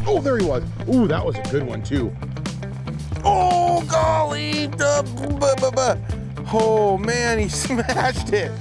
Oh, there he was. Ooh, that was a good one too. Oh, golly. Oh man, he smashed it.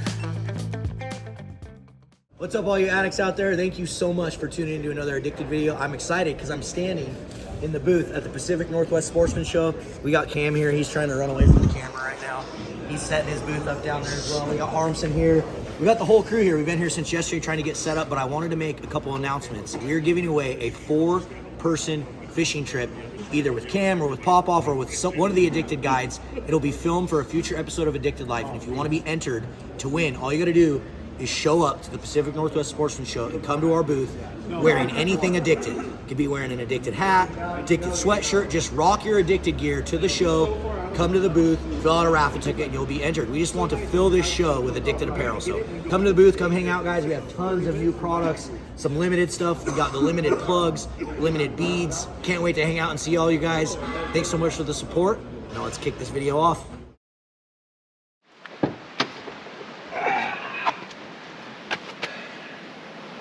What's up all you addicts out there? Thank you so much for tuning into another Addicted video. I'm excited because I'm standing in the booth at the Pacific Northwest Sportsman Show. We got Cam here. He's trying to run away from the camera right now. He's setting his booth up down there as well. We got Harmson here. We got the whole crew here. We've been here since yesterday trying to get set up, but I wanted to make a couple announcements. We are giving away a 4-person fishing trip, either with Cam or with Pop-Off or with one of the Addicted guides. It'll be filmed for a future episode of Addicted Life. And if you want to be entered to win, all you got to do is show up to the Pacific Northwest Sportsman Show and come to our booth wearing anything Addicted. You could be wearing an Addicted hat, Addicted sweatshirt, just rock your Addicted gear to the show, come to the booth, fill out a raffle ticket, and you'll be entered. We just want to fill this show with Addicted apparel. So come to the booth, come hang out, guys. We have tons of new products, some limited stuff. We got the limited plugs, limited beads. Can't wait to hang out and see all you guys. Thanks so much for the support. Now let's kick this video off.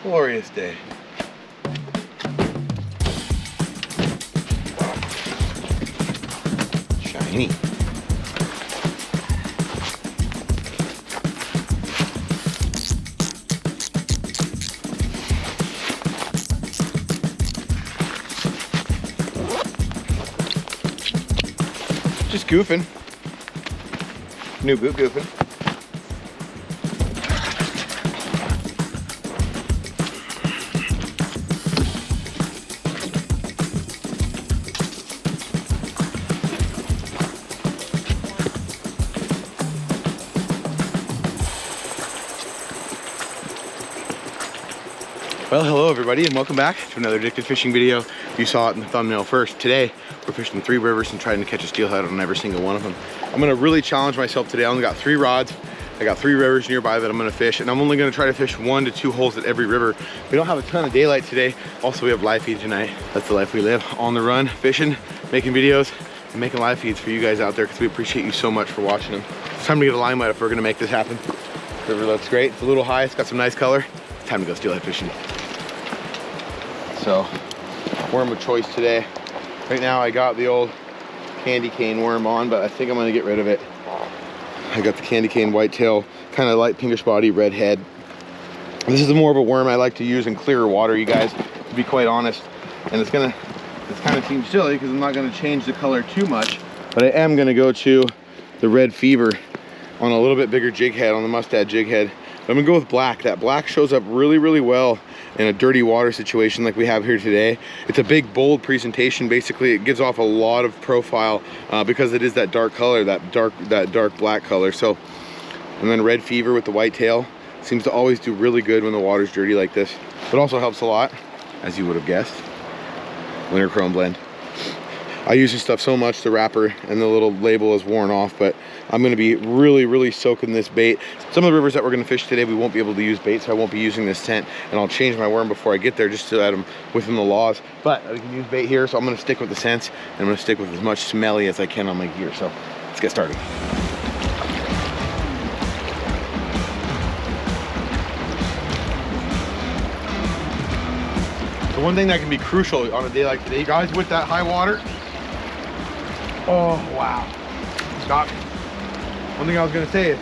Glorious day. Shiny. Just goofing. New boot goofing. Well, hello everybody and welcome back to another Addicted Fishing video. You saw it in the thumbnail first. Today, we're fishing 3 rivers and trying to catch a steelhead on every single one of them. I'm gonna really challenge myself today. I only got 3 rods. I got 3 rivers nearby that I'm gonna fish, and I'm only gonna try to fish 1 to 2 holes at every river. We don't have a ton of daylight today. Also, we have live feed tonight. That's the life we live, on the run, fishing, making videos, and making live feeds for you guys out there because we appreciate you so much for watching them. It's time to get a limelight if we're gonna make this happen. River looks great. It's a little high. It's got some nice color. It's time to go steelhead fishing. So, worm of choice today. Right now I got the old candy cane worm on, but I think I'm gonna get rid of it. I got the candy cane whitetail, kind of light pinkish body, red head. This is more of a worm I like to use in clearer water, you guys, to be quite honest. And it's kind of seems silly because I'm not gonna change the color too much, but I am gonna go to the red fever on a little bit bigger jig head, on the mustad jig head. But I'm gonna go with black. That black shows up really, really well in a dirty water situation like we have here today. It's a big, bold presentation. Basically, it gives off a lot of profile because it is that dark color, that dark black color. So, and then red fever with the white tail seems to always do really good when the water's dirty like this. It also helps a lot, as you would have guessed, winter chrome blend. I use this stuff so much, the wrapper and the little label is worn off, but I'm gonna be really, really soaking this bait. Some of the rivers that we're gonna fish today, we won't be able to use bait, so I won't be using this tent, and I'll change my worm before I get there just so that I'm within the laws. But I can use bait here, so I'm gonna stick with the scents, and I'm gonna stick with as much smelly as I can on my gear. So let's get started. The one thing that can be crucial on a day like today, guys, with that high water. Oh, wow. Got me. One thing I was gonna say is,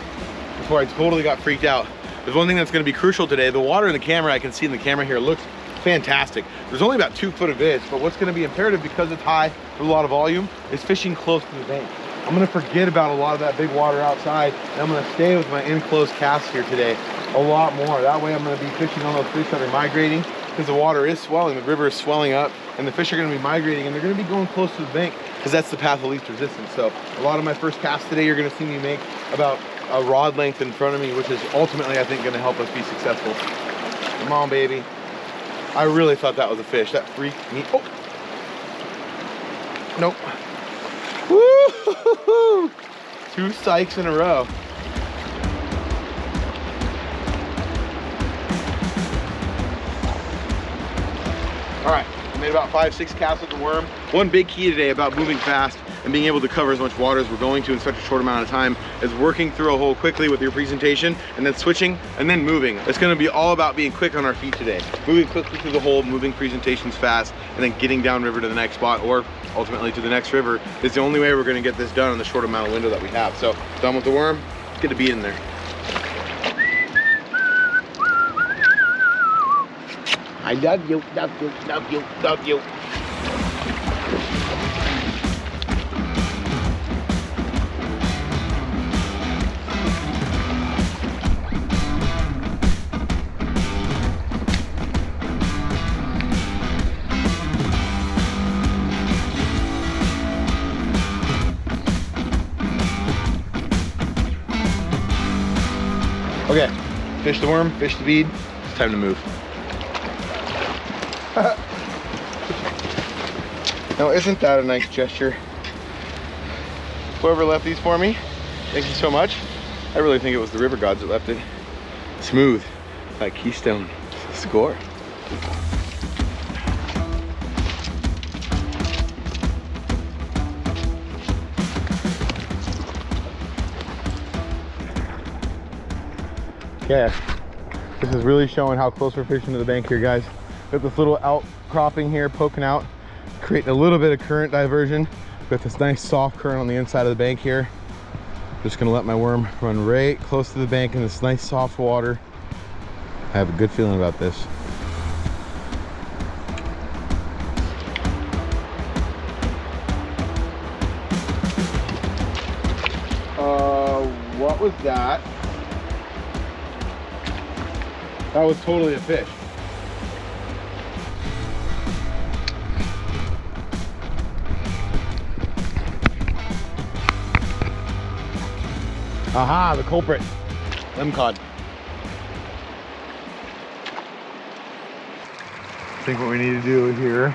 before I totally got freaked out, there's one thing that's gonna be crucial today. The water in the camera, I can see in the camera here, looks fantastic. There's only about 2 foot of it, but what's gonna be imperative because it's high with a lot of volume is fishing close to the bank. I'm gonna forget about a lot of that big water outside, and I'm gonna stay with my enclosed casts here today a lot more. That way I'm gonna be fishing on those fish that are migrating, because the water is swelling, the river is swelling up, and the fish are gonna be migrating, and they're gonna be going close to the bank, because that's the path of least resistance. So a lot of my first casts today, you're gonna see me make about a rod length in front of me, which is ultimately, I think, gonna help us be successful. Come on, baby. I really thought that was a fish. That freaked me. Oh. Nope. Woo! 2 sykes in a row. All right, I made about 5, 6 casts with the worm. One big key today about moving fast and being able to cover as much water as we're going to in such a short amount of time is working through a hole quickly with your presentation and then switching and then moving. It's gonna be all about being quick on our feet today. Moving quickly through the hole, moving presentations fast, and then getting downriver to the next spot or ultimately to the next river is the only way we're gonna get this done in the short amount of window that we have. So done with the worm, let's get a bead in there. I love you, love you, love you, love you. Okay, fish the worm, fish the bead, it's time to move. Now, isn't that a nice gesture? Whoever left these for me, thank you so much. I really think it was the river gods that left it. Smooth, like Keystone. Score. Okay, this is really showing how close we're fishing to the bank here, guys. Got this little outcropping here poking out, creating a little bit of current diversion. Got this nice soft current on the inside of the bank here. Just gonna let my worm run right close to the bank in this nice soft water. I have a good feeling about this. What was that? That was totally a fish. Aha, the culprit. 𝗛𝗘𝗟𝗣. I think what we need to do here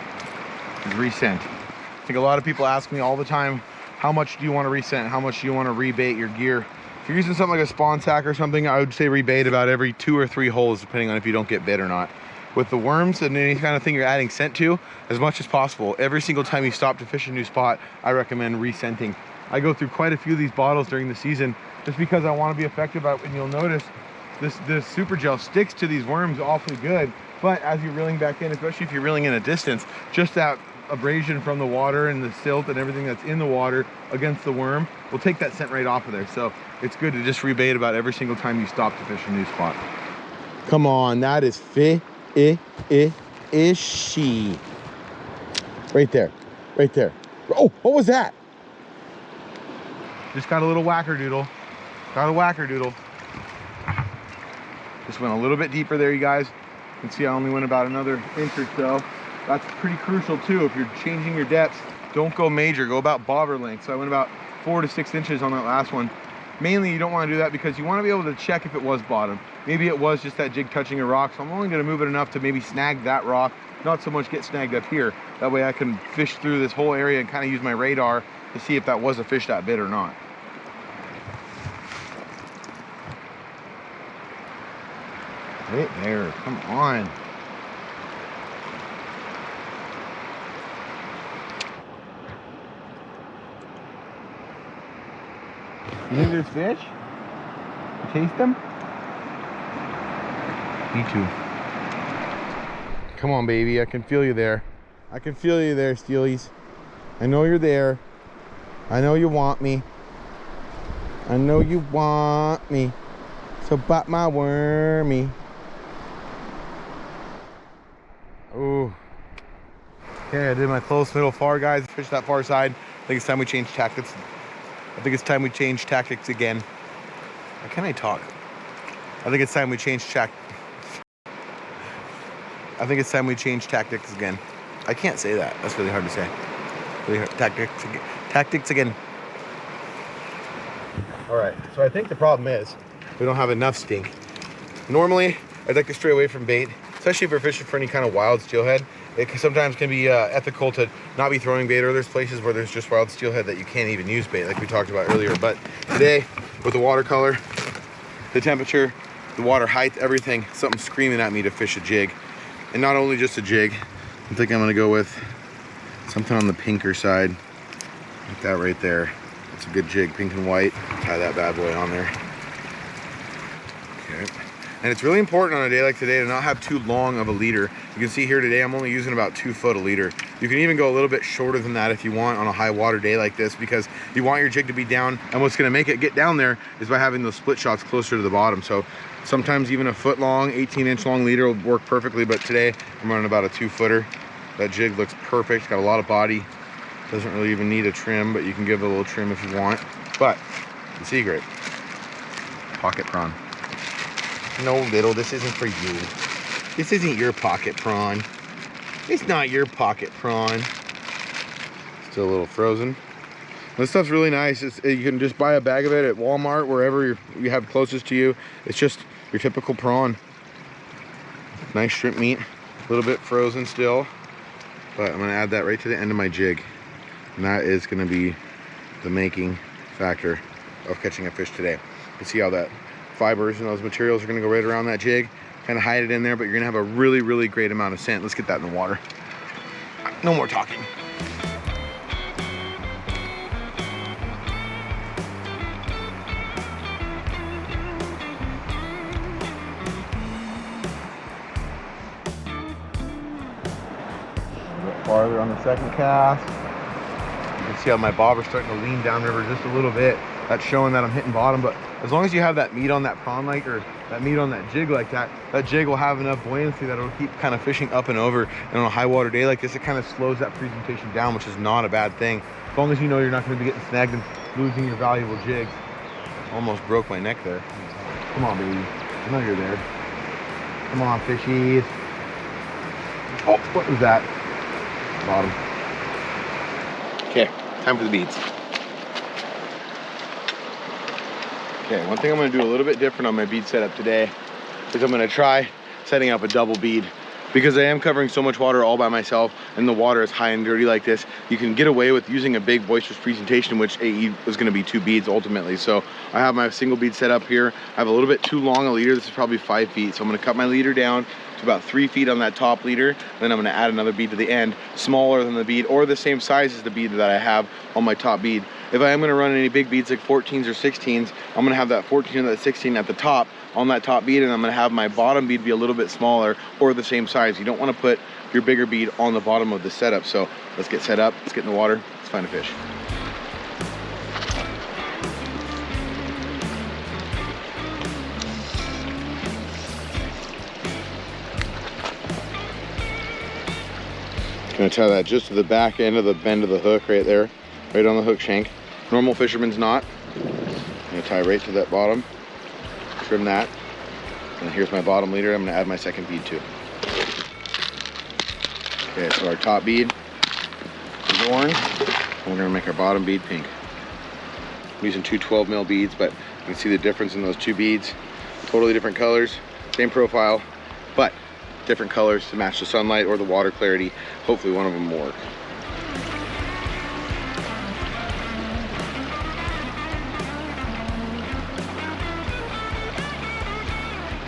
is rescent. I think a lot of people ask me all the time, how much do you want to rescent? How much do you want to rebait your gear? If you're using something like a spawn sack or something, I would say rebait about every 2 or 3 holes, depending on if you don't get bit or not. With the worms and any kind of thing you're adding scent to, as much as possible, every single time you stop to fish a new spot, I recommend rescenting. I go through quite a few of these bottles during the season just because I want to be effective at, and you'll notice this super gel sticks to these worms awfully good, but as you're reeling back in, especially if you're reeling in a distance, just that abrasion from the water and the silt and everything that's in the water against the worm will take that scent right off of there. So it's good to just rebait about every single time you stop to fish a new spot. Come on, that is fishy. Right there, right there. Oh, what was that? Just got a little wackerdoodle. Got a wackerdoodle. Just went a little bit deeper there, you guys. You can see I only went about another inch or so. That's pretty crucial too. If you're changing your depths, don't go major, go about bobber length. So I went about 4 to 6 inches on that last one. Mainly you don't want to do that because you want to be able to check if it was bottom. Maybe it was just that jig touching a rock, so I'm only going to move it enough to maybe snag that rock, not so much get snagged up here. That way I can fish through this whole area and kind of use my radar to see if that was a fish that bit or not. Right there, come on. You think there's fish? You taste them? Me too. Come on, baby, I can feel you there. I can feel you there, Steelies. I know you're there. I know you want me. I know you want me. So bite my wormy. Ooh. Okay, I did my close, middle, far, guys. Fish that far side. I think it's time we change tactics. I think it's time we change tactics again. How can I talk? I think it's time we change I think it's time we change tactics again. I can't say that. That's really hard to say. Really hard. Tactics again. All right. So I think the problem is we don't have enough stink. Normally, I'd like to stray away from bait, especially if we're fishing for any kind of wild steelhead. It sometimes can be ethical to not be throwing bait, or there's places where there's just wild steelhead that you can't even use bait, like we talked about earlier. But today, with the watercolor, the temperature, the water height, everything, something's screaming at me to fish a jig. And not only just a jig, I think I'm gonna go with something on the pinker side. Like that right there. That's a good jig, pink and white. Tie that bad boy on there. Okay. And it's really important on a day like today to not have too long of a leader. You can see here today I'm only using about 2 foot a leader. You can even go a little bit shorter than that if you want on a high water day like this, because you want your jig to be down, and what's going to make it get down there is by having those split shots closer to the bottom. So sometimes even a foot long, 18-inch long leader will work perfectly, but today I'm running about a 2 footer. That jig looks perfect, got a lot of body. Doesn't really even need a trim, but you can give it a little trim if you want. But the secret, pocket prawn. No, little, this isn't for you. This isn't your pocket prawn. It's not your pocket prawn. Still a little frozen. This stuff's really nice. You can just buy a bag of it at Walmart, wherever you have closest to you. It's just your typical prawn. Nice shrimp meat, a little bit frozen still. But I'm gonna add that right to the end of my jig. And that is gonna be the making factor of catching a fish today. You can see how that fibers and those materials are gonna go right around that jig, kind of hide it in there, but you're gonna have a really, really great amount of scent. Let's get that in the water. No more talking. A bit farther on the second cast. You can see how my bobber's starting to lean downriver just a little bit. That's showing that I'm hitting bottom, but as long as you have that meat on that prawn like, or that meat on that jig like that, that jig will have enough buoyancy that it'll keep kind of fishing up and over. And on a high water day like this, it kind of slows that presentation down, which is not a bad thing. As long as you know you're not going to be getting snagged and losing your valuable jigs. Almost broke my neck there. Come on, baby. I know you're there. Come on, fishies. Oh, what was that? Bottom. Okay, time for the beads. Okay, one thing I'm gonna do a little bit different on my bead setup today is I'm gonna try setting up a double bead. Because I am covering so much water all by myself and the water is high and dirty like this, you can get away with using a big boisterous presentation, which AE is gonna be 2 beads ultimately. So I have my single bead set up here. I have a little bit too long a leader. This is probably 5 feet. So I'm gonna cut my leader down to about 3 feet on that top leader. Then I'm gonna add another bead to the end, smaller than the bead or the same size as the bead that I have on my top bead. If I am gonna run any big beads like 14s or 16s, I'm gonna have that 14 and that 16 at the top on that top bead, and I'm gonna have my bottom bead be a little bit smaller or the same size. You don't wanna put your bigger bead on the bottom of the setup. So let's get set up, let's get in the water, let's find a fish. Gonna tie that just to the back end of the bend of the hook right there, right on the hook shank. Normal fisherman's knot. I'm gonna tie right to that bottom, trim that, and here's my bottom leader. I'm gonna add my second bead too. Okay, so our top bead is orange, and we're gonna make our bottom bead pink. I'm using 2 12mm beads, but you can see the difference in those 2 beads. Totally different colors, same profile, but different colors to match the sunlight or the water clarity. Hopefully one of them will work.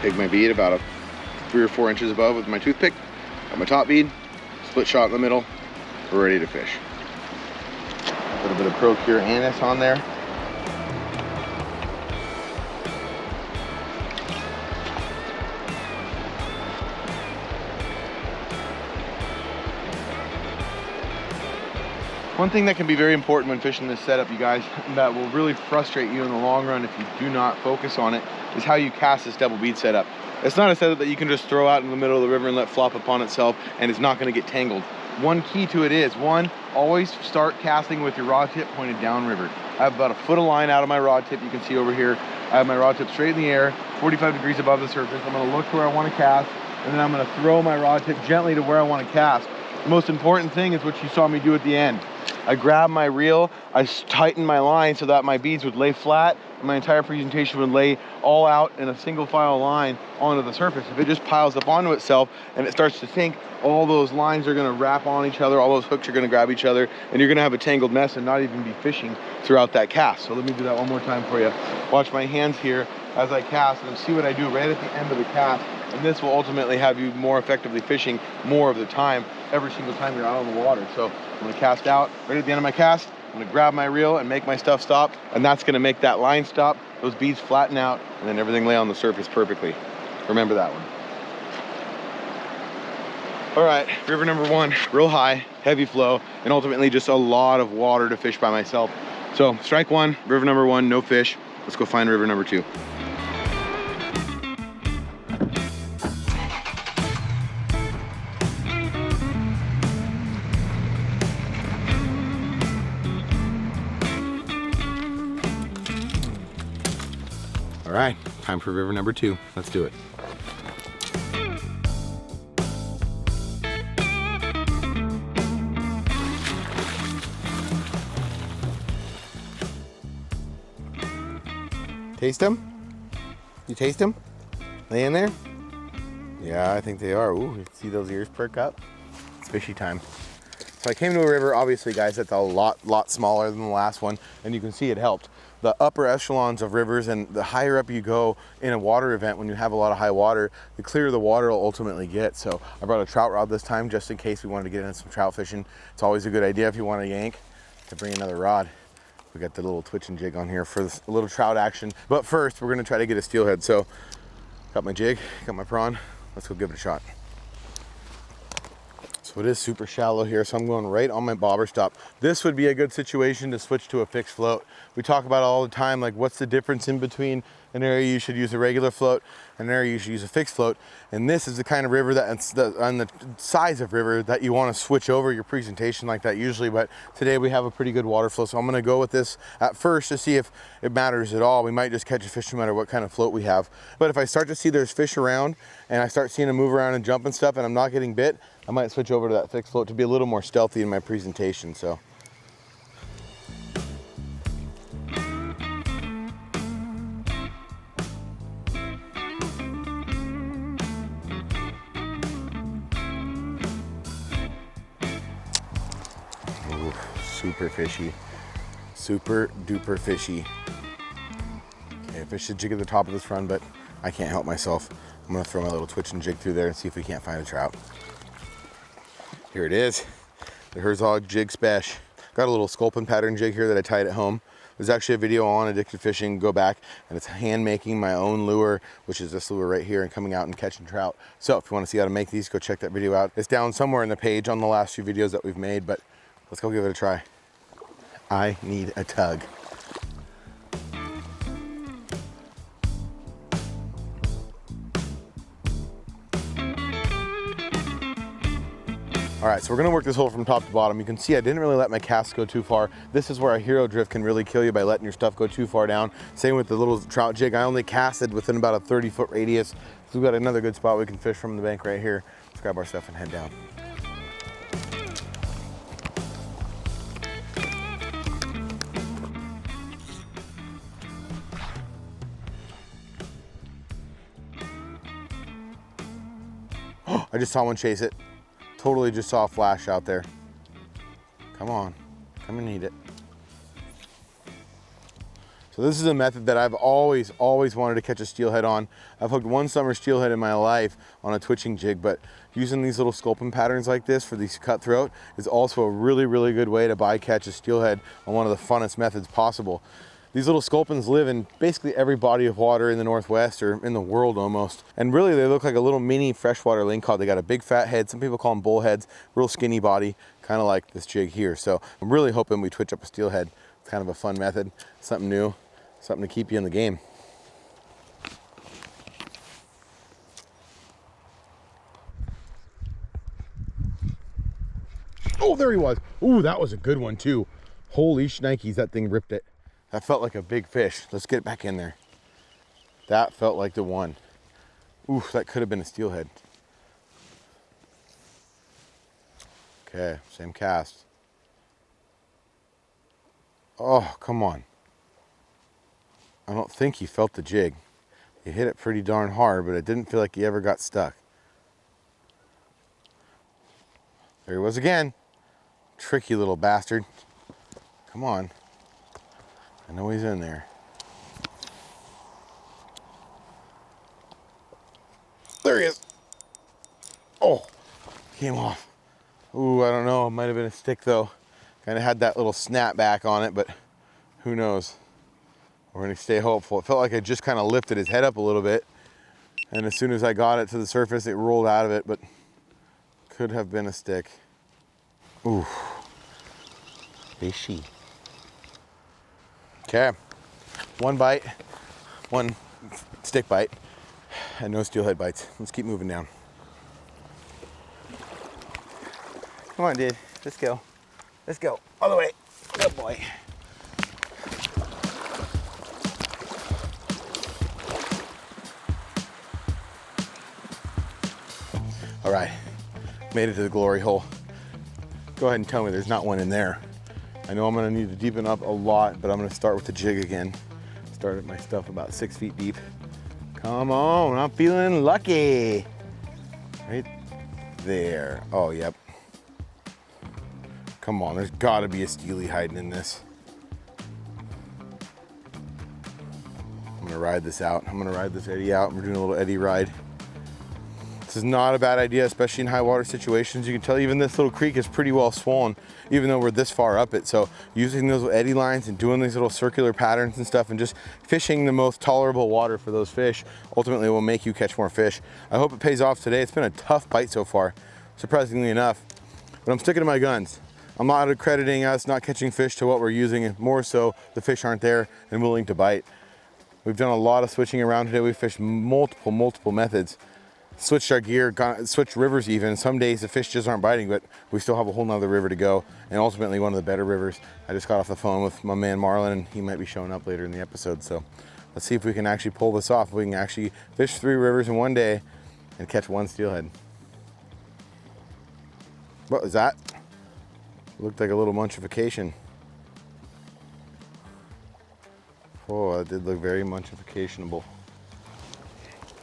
Take my bead about 3 or 4 inches above with my toothpick. Got my top bead, split shot in the middle. We're ready to fish. A little bit of Procure anise on there. One thing that can be very important when fishing this setup, you guys, that will really frustrate you in the long run if you do not focus on it, is how you cast this double bead setup. It's not a setup that you can just throw out in the middle of the river and let flop upon itself, and it's not going to get tangled. One key to it is, one, always start casting with your rod tip pointed downriver. I have about 1 foot of line out of my rod tip. You can see over here, I have my rod tip straight in the air, 45 degrees above the surface. I'm going to look to where I want to cast, and then I'm going to throw my rod tip gently to where I want to cast. The most important thing is what you saw me do at the end. I grabbed my reel, I tightened my line so that my beads would lay flat, and my entire presentation would lay all out in a single file line onto the surface. If it just piles up onto itself and it starts to sink, all those lines are gonna wrap on each other, all those hooks are gonna grab each other, and you're gonna have a tangled mess and not even be fishing throughout that cast. So let me do that one more time for you. Watch my hands here as I cast, and see what I do right at the end of the cast. And this will ultimately have you more effectively fishing more of the time, every single time you're out on the water. So I'm gonna cast out right at the end of my cast, I'm gonna grab my reel and make my stuff stop, and that's gonna make that line stop, those beads flatten out, and then everything lay on the surface perfectly. Remember that one. All right, river number 1, real high, heavy flow, and ultimately just a lot of water to fish by myself. So strike 1, river number 1, no fish. Let's go find river number 2. All right, time for river number 2. Let's do it. Taste them? You taste them? They in there? Yeah, I think they are. Ooh, see those ears perk up? It's fishy time. So I came to a river, obviously guys, that's a lot smaller than the last one, and you can see it helped. The upper echelons of rivers, and the higher up you go in a water event, when you have a lot of high water, the clearer the water will ultimately get. So I brought a trout rod this time just in case we wanted to get into some trout fishing. It's always a good idea if you want to yank to bring another rod. We got the little twitching jig on here for this little trout action. But first, we're gonna try to get a steelhead. So, got my jig, got my prawn. Let's go give it a shot. So it is super shallow here, so I'm going right on my bobber stop. This would be a good situation to switch to a fixed float. We talk about it all the time, like what's the difference in between an area you should use a regular float and an area you should use a fixed float. And this is the kind of river that, on the size of river that you want to switch over your presentation like that usually, but today we have a pretty good water flow, so I'm gonna go with this at first to see if it matters at all. We might just catch a fish no matter what kind of float we have. But if I start to see there's fish around and I start seeing them move around and jump and stuff and I'm not getting bit, I might switch over to that fixed float to be a little more stealthy in my presentation, so. Ooh, super fishy, super duper fishy. Okay, I fished a jig at the top of this run, but I can't help myself. I'm gonna throw my little twitching jig through there and see if we can't find a trout. Here it is, the 𝗛𝗘𝗟𝗣 𝗦𝗣𝗥𝗘𝗔𝗗 𝗪𝗢𝗥 Got a little sculpin pattern jig here that I tied at home. There's actually a video on Addicted Fishing, go back, and it's hand making my own lure, which is this lure right here, and coming out and catching trout. So if you wanna see how to make these, go check that video out. It's down somewhere in the page on the last few videos that we've made, but let's go give it a try. I need a tug. All right, so we're gonna work this hole from top to bottom. You can see I didn't really let my cast go too far. This is where a hero drift can really kill you, by letting your stuff go too far down. Same with the little trout jig. I only casted within about a 30-foot radius. So we've got another good spot we can fish from the bank right here. Let's grab our stuff and head down. I just saw one chase it. Totally just saw a flash out there. Come on, come and eat it. So this is a method that I've always wanted to catch a steelhead on. I've hooked one summer steelhead in my life on a twitching jig, but using these little sculpin patterns like this for these cutthroat is also a really good way to bycatch a steelhead on one of the funnest methods possible. These little sculpins live in basically every body of water in the Northwest, or in the world almost. And really they look like a little mini freshwater lingcod. They got a big fat head, some people call them bullheads, real skinny body, kind of like this jig here. So I'm really hoping we twitch up a steelhead. It's kind of a fun method, something new, something to keep you in the game. Oh, there he was. Ooh, that was a good one too. Holy shnikes, that thing ripped it. That felt like a big fish. Let's get it back in there. That felt like the one. Ooh, that could have been a steelhead. Okay, same cast. Oh, come on. I don't think he felt the jig. He hit it pretty darn hard, but it didn't feel like he ever got stuck. There he was again. Tricky little bastard. Come on. I know he's in there. There he is. Oh, came off. Ooh, I don't know. It might have been a stick though. Kind of had that little snap back on it, but who knows? We're gonna stay hopeful. It felt like I just kind of lifted his head up a little bit, and as soon as I got it to the surface, it rolled out of it, but could have been a stick. Ooh, fishy. Okay, one bite, one stick bite, and no steelhead bites. Let's keep moving down. Come on, dude, let's go. Let's go, all the way. Good boy. All right, made it to the glory hole. Go ahead and tell me there's not one in there. I know I'm gonna need to deepen up a lot, but I'm gonna start with the jig again. Started my stuff about 6 feet deep. Come on, I'm feeling lucky. Right there. Oh, yep. Come on, there's gotta be a steely hiding in this. I'm gonna ride this out. I'm gonna ride this eddy out. We're doing a little eddy ride. This is not a bad idea, especially in high water situations. You can tell even this little creek is pretty well swollen, even though we're this far up it. So using those eddy lines and doing these little circular patterns and stuff and just fishing the most tolerable water for those fish ultimately will make you catch more fish. I hope it pays off today. It's been a tough bite so far, surprisingly enough, but I'm sticking to my guns. I'm not accrediting us not catching fish to what we're using, and more so the fish aren't there and willing to bite. We've done a lot of switching around today. We've fished multiple methods. Switched our gear, switched rivers even. Some days the fish just aren't biting, but we still have a whole nother river to go, and ultimately one of the better rivers. I just got off the phone with my man Marlon, and he might be showing up later in the episode, so let's see if we can actually pull this off. We can actually fish 3 rivers in one day and catch 1 steelhead. What was that? Looked like a little munchification. Oh, that did look very munchificationable.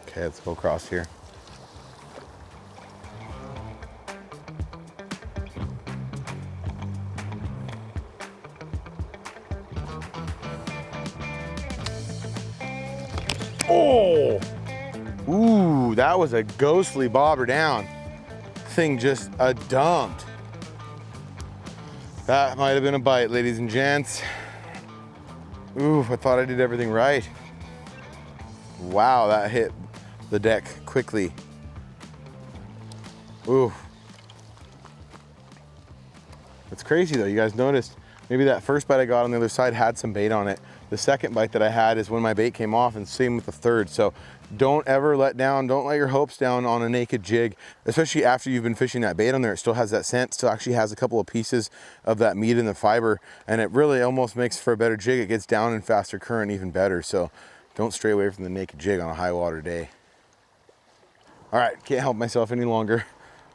Okay, let's go across here. Oh! Ooh, that was a ghostly bobber down. Thing just dumped. That might have been a bite, ladies and gents. Ooh, I thought I did everything right. Wow, that hit the deck quickly. Ooh. It's crazy though, you guys noticed, maybe that first bite I got on the other side had some bait on it. The second bite that I had is when my bait came off, and same with the third. So don't ever let down, don't let your hopes down on a naked jig, especially after you've been fishing that bait on there. It still has that scent, still actually has a couple of pieces of that meat in the fiber, and it really almost makes for a better jig. It gets down in faster current even better. So don't stray away from the naked jig on a high water day. All right, can't help myself any longer.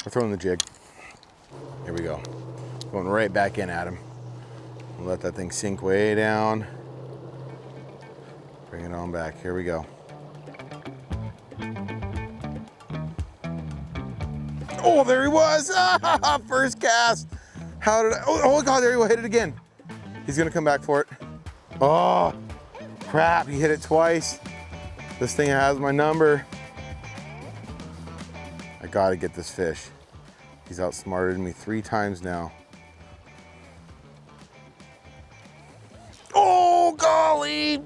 We're throwing the jig. Here we go. Going right back in at him. Let that thing sink way down. Bring it on back. Here we go. Oh, there he was. First cast. How did I? Oh God, there he was. Hit it again. He's gonna come back for it. Oh, crap. He hit it twice. This thing has my number. I gotta get this fish. He's outsmarted me 3 times now. Oh, golly.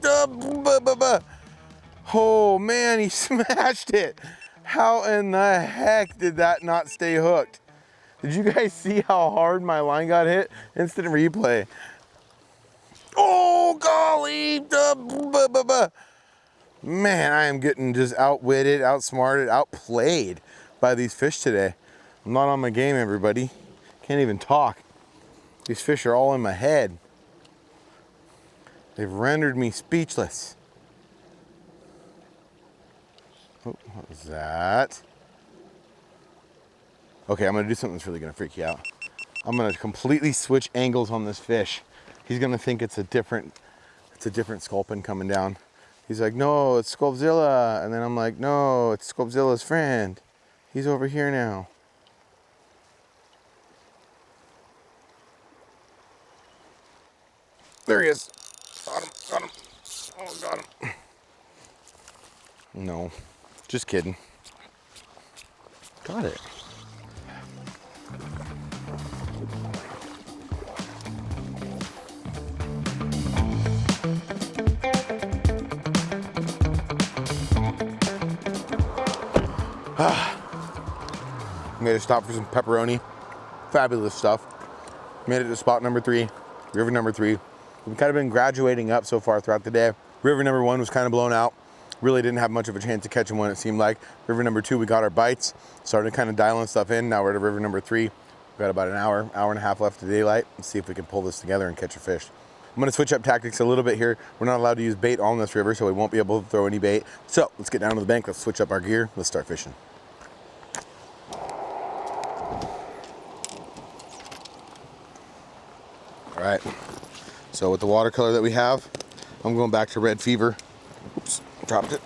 Oh, man, he smashed it. How in the heck did that not stay hooked? Did you guys see how hard my line got hit? Instant replay. Oh, golly. Man, I am getting just outwitted, outsmarted, outplayed by these fish today. I'm not on my game, everybody. Can't even talk. These fish are all in my head. They've rendered me speechless. Oh, what was that? Okay, I'm gonna do something that's really gonna freak you out. I'm gonna completely switch angles on this fish. He's gonna think it's a different sculpin coming down. He's like, no, it's Sculpzilla. And then I'm like, no, it's Sculpzilla's friend. He's over here now. There he is. Got him. Oh, got him. No, just kidding. Got it. Made a stop for some pepperoni. Fabulous stuff. Made it to spot number 3, river number 3. We've kind of been graduating up so far throughout the day. River number 1 was kind of blown out. Really didn't have much of a chance to catch him when it seemed like. River number 2, we got our bites. Started kind of dialing stuff in. Now we're at river number 3. We've got about an hour and a half left of daylight. Let's see if we can pull this together and catch a fish. I'm gonna switch up tactics a little bit here. We're not allowed to use bait on this river, so we won't be able to throw any bait. So let's get down to the bank. Let's switch up our gear. Let's start fishing. All right, so with the watercolor that we have, I'm going back to Red Fever. Oops, dropped it.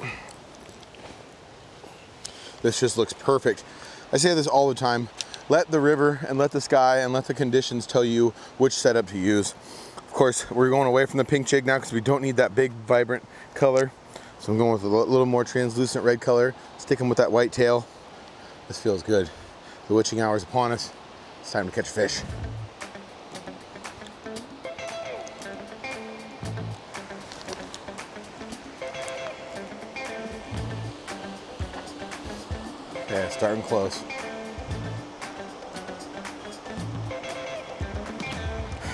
This just looks perfect. I say this all the time. Let the river and let the sky and let the conditions tell you which setup to use. Of course, we're going away from the pink jig now because we don't need that big, vibrant color. So I'm going with a little more translucent red color, sticking with that white tail. This feels good. The witching hour is upon us. It's time to catch fish. Okay, starting close.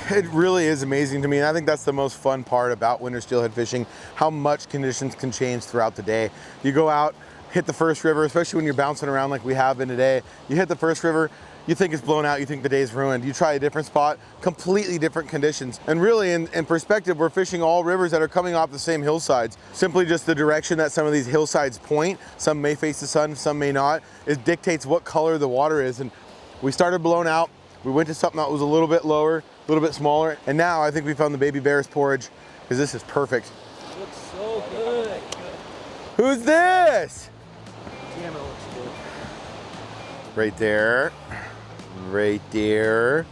It really is amazing to me, and I think that's the most fun part about winter steelhead fishing, how much conditions can change throughout the day. You go out, hit the first river, especially when you're bouncing around like we have been today. You hit the first river, you think it's blown out, you think the day's ruined. You try a different spot, completely different conditions. And really, in perspective, we're fishing all rivers that are coming off the same hillsides. Simply just the direction that some of these hillsides point, some may face the sun, some may not, it dictates what color the water is. And we started blown out, we went to something that was a little bit lower, a little bit smaller, and now I think we found the baby bear's porridge, because this is perfect. It looks so good. Who's this? Damn, it looks good. Right there. Right there.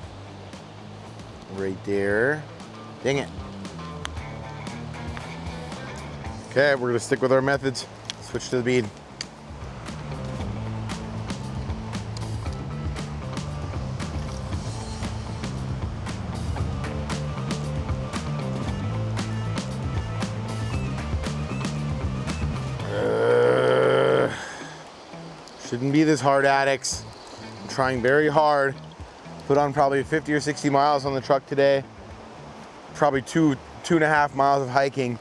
Right there. Dang it. Okay, we're gonna stick with our methods. Switch to the bead. Shouldn't be this hard, addicts. I'm trying very hard. Put on probably 50 or 60 miles on the truck today. Probably two and a half miles of hiking.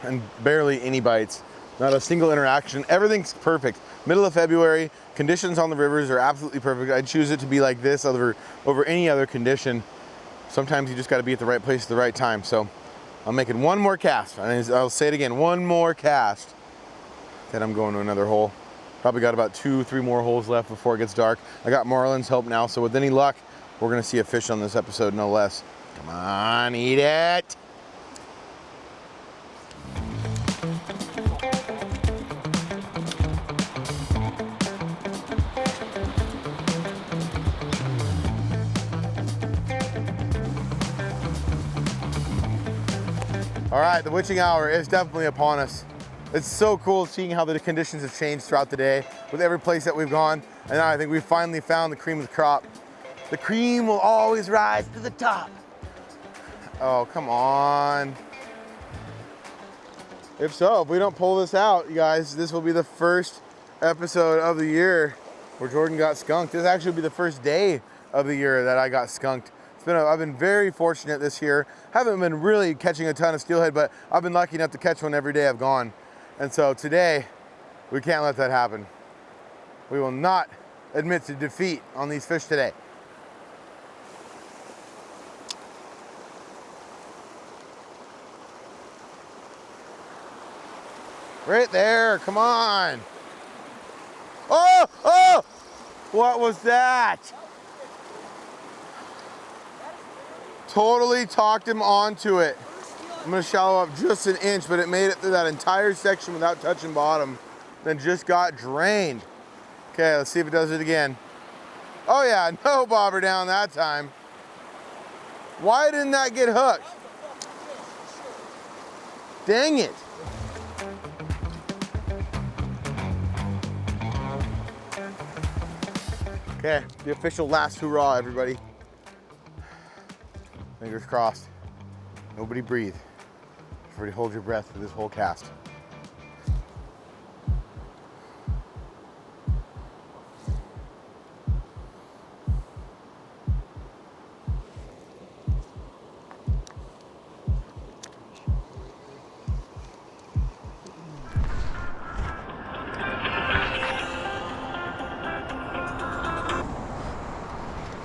And barely any bites. Not a single interaction. Everything's perfect. Middle of February, conditions on the rivers are absolutely perfect. I'd choose it to be like this over any other condition. Sometimes you just gotta be at the right place at the right time. So I'm making one more cast. I'll say it again, one more cast. Then I'm going to another hole. Probably got about 2-3 more holes left before it gets dark. I got Marlin's help now, so with any luck, we're gonna see a fish on this episode, no less. Come on, eat it. All right, the witching hour is definitely upon us. It's so cool seeing how the conditions have changed throughout the day with every place that we've gone. And now I think we've finally found the cream of the crop. The cream will always rise to the top. Oh, come on. If we don't pull this out, you guys, this will be the first episode of the year where Jordan got skunked. This actually will be the first day of the year that I got skunked. I've been very fortunate this year. Haven't been really catching a ton of steelhead, but I've been lucky enough to catch one every day I've gone. And so today, we can't let that happen. We will not admit to defeat on these fish today. Right there, come on. Oh, oh, what was that? Totally talked him onto it. I'm gonna shallow up just an inch, but it made it through that entire section without touching bottom. Then just got drained. Okay, let's see if it does it again. Oh yeah, no bobber down that time. Why didn't that get hooked? Dang it. Okay, the official last hurrah, everybody. Fingers crossed. Nobody breathe. Everybody hold your breath for this whole cast.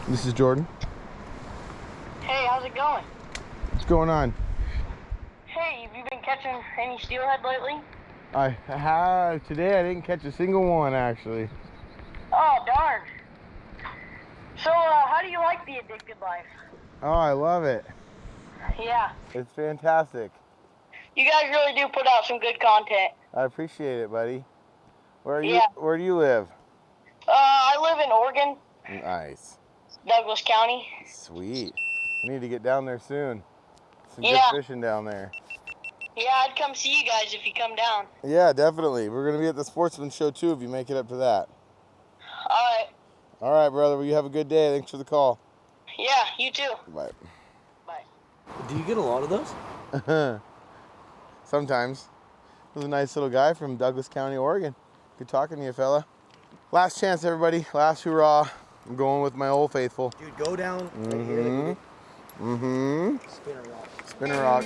This is Jordan. Hey, how's it going? What's going on? Hey, have you been catching any steelhead lately? I have. Today I didn't catch a single one, actually. Oh, darn. So, how do you like the addicted life? Oh, I love it. Yeah. It's fantastic. You guys really do put out some good content. I appreciate it, buddy. Where Yeah. do you live? I live in Oregon, Nice. Douglas County. Sweet. I need to get down there soon. Some Yeah. good fishing down there. Yeah, I'd come see you guys if you come down. Yeah, definitely. We're going to be at the Sportsman show too if you make it up to that. Alright. All right, brother. Well, you have a good day. Thanks for the call. Yeah, you too. Bye. Bye. Do you get a lot of those? Sometimes. He was a nice little guy from Douglas County, Oregon. Good talking to you, fella. Last chance, everybody. Last hurrah. I'm going with my old faithful. Dude, go down right here. Spinner rock. Spinner rock.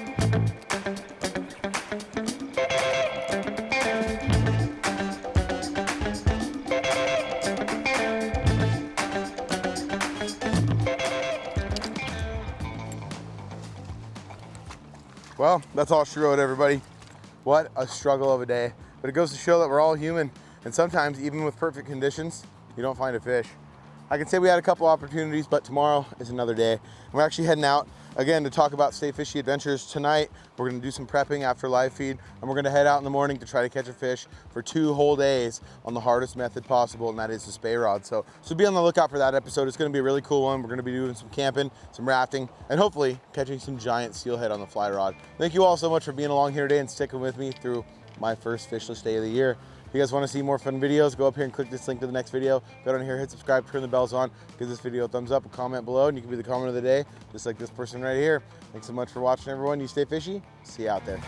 Well, that's all she wrote, everybody. What a struggle of a day. But it goes to show that we're all human, and sometimes, even with perfect conditions, you don't find a fish. I can say we had a couple opportunities, but tomorrow is another day. We're actually heading out again to talk about Stay Fishy Adventures tonight. We're gonna do some prepping after live feed, and we're gonna head out in the morning to try to catch a fish for 2 whole days on the hardest method possible, and that is the spay rod. So be on the lookout for that episode. It's gonna be a really cool one. We're gonna be doing some camping, some rafting, and hopefully catching some giant steelhead on the fly rod. Thank you all so much for being along here today and sticking with me through my first fishless day of the year. If you guys want to see more fun videos, go up here and click this link to the next video. Go down here, hit subscribe, turn the bells on, give this video a thumbs up, a comment below, and you can be the comment of the day, just like this person right here. Thanks so much for watching, everyone. You stay fishy. See you out there.